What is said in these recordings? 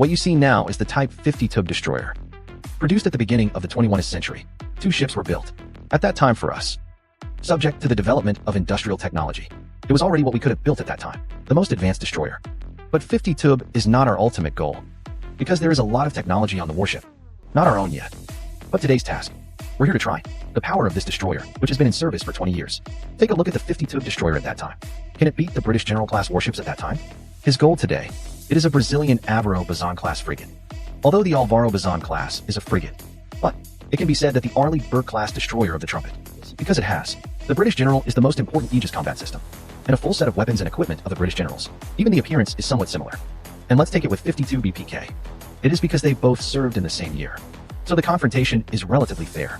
What you see now is the Type 50 tub destroyer. Produced at the beginning of the 21st century, 2 ships were built. At that time for us. Subject to the development of industrial technology, it was already what we could have built at that time, the most advanced destroyer. But 50 tub is not our ultimate goal, because there is a lot of technology on the warship, not our own yet. But today's task, we're here to try the power of this destroyer, which has been in service for 20 years. Take a look at the 50 tub destroyer at that time. Can it beat the British General-class warships at that time? His goal today, it is a Brazilian Alvaro Bazan-class frigate. Although the Alvaro Bazan-class is a frigate, but it can be said that the Arleigh Burke-class destroyer of the trumpet, because it has. The British general is the most important Aegis combat system, and a full set of weapons and equipment of the British generals. Even the appearance is somewhat similar. And let's take it with 52 BPK. It is because they both served in the same year. So the confrontation is relatively fair.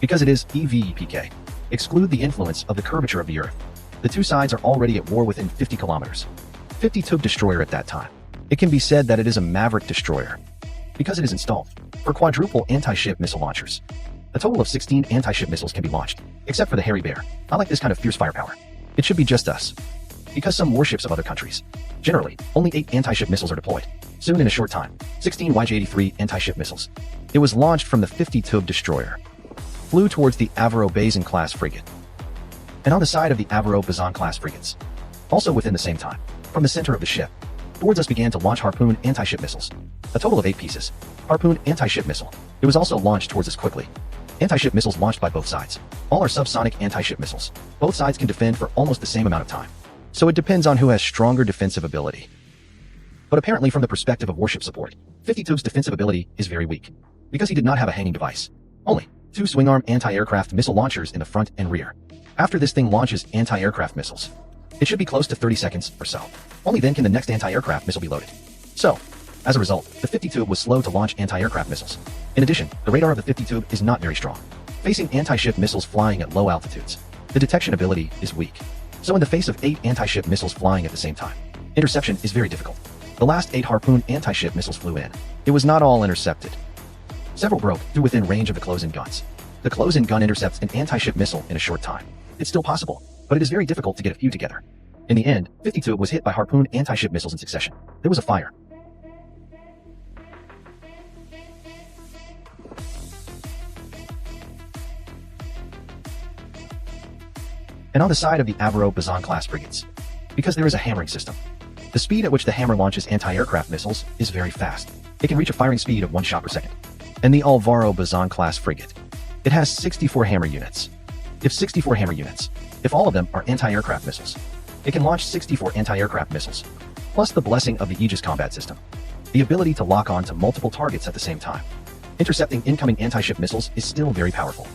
Because it is EVEPK. Exclude the influence of the curvature of the Earth. The two sides are already at war within 50 kilometers. 50 tub destroyer at that time. It can be said that it is a Maverick destroyer, because it is installed for quadruple anti-ship missile launchers. A total of 16 anti-ship missiles can be launched, except for the Hairy Bear. I like this kind of fierce firepower. It should be just us, because some warships of other countries. Generally, only 8 anti-ship missiles are deployed. Soon in a short time, 16 YJ-83 anti-ship missiles. It was launched from the 50 tub destroyer, flew towards the Alvaro Bazan-class frigate, and on the side of the Alvaro Bazan-class frigates. Also within the same time, from the center of the ship, towards us began to launch Harpoon anti-ship missiles. A total of 8 pieces. Harpoon anti-ship missile. It was also launched towards us quickly. Anti-ship missiles launched by both sides. All are subsonic anti-ship missiles. Both sides can defend for almost the same amount of time. So it depends on who has stronger defensive ability. But apparently from the perspective of warship support, 50 tub's defensive ability is very weak, because he did not have a hanging device. Only 2 swing-arm anti-aircraft missile launchers in the front and rear. After this thing launches anti-aircraft missiles, it should be close to 30 seconds or so. Only then can the next anti-aircraft missile be loaded. So, as a result, the 50 tube was slow to launch anti-aircraft missiles. In addition, the radar of the 50 tube is not very strong. Facing anti-ship missiles flying at low altitudes, the detection ability is weak. So in the face of 8 anti-ship missiles flying at the same time, interception is very difficult. The last 8 Harpoon anti-ship missiles flew in. It was not all intercepted. Several broke through within range of the close-in guns. The close-in gun intercepts an anti-ship missile in a short time. It's still possible, but it is very difficult to get a few together. In the end, 50 tube was hit by Harpoon anti-ship missiles in succession. There was a fire. And on the side of the Alvaro Bazan-class frigates, because there is a hammering system. The speed at which the hammer launches anti-aircraft missiles is very fast. It can reach a firing speed of 1 shot per second. And the Alvaro Bazan-class frigate, it has 64 hammer units. If all of them are anti-aircraft missiles, it can launch 64 anti-aircraft missiles, plus the blessing of the Aegis combat system. The ability to lock on to multiple targets at the same time. Intercepting incoming anti-ship missiles is still very powerful.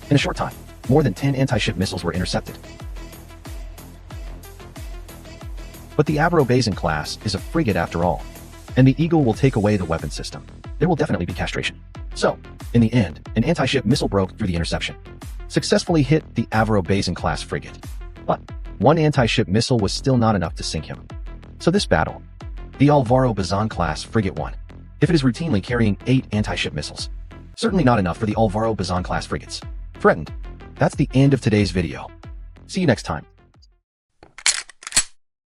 In a short time, more than 10 anti-ship missiles were intercepted. But the Alvaro Bazan-class is a frigate after all, and the Eagle will take away the weapon system. There will definitely be castration. So, in the end, an anti-ship missile broke through the interception, successfully hit the Alvaro Bazan-class frigate. But 1 anti-ship missile was still not enough to sink him. So this battle, the Alvaro Bazan-class frigate won, if it is routinely carrying 8 anti-ship missiles. Certainly not enough for the Alvaro Bazan-class frigates. Threatened. That's the end of today's video. See you next time.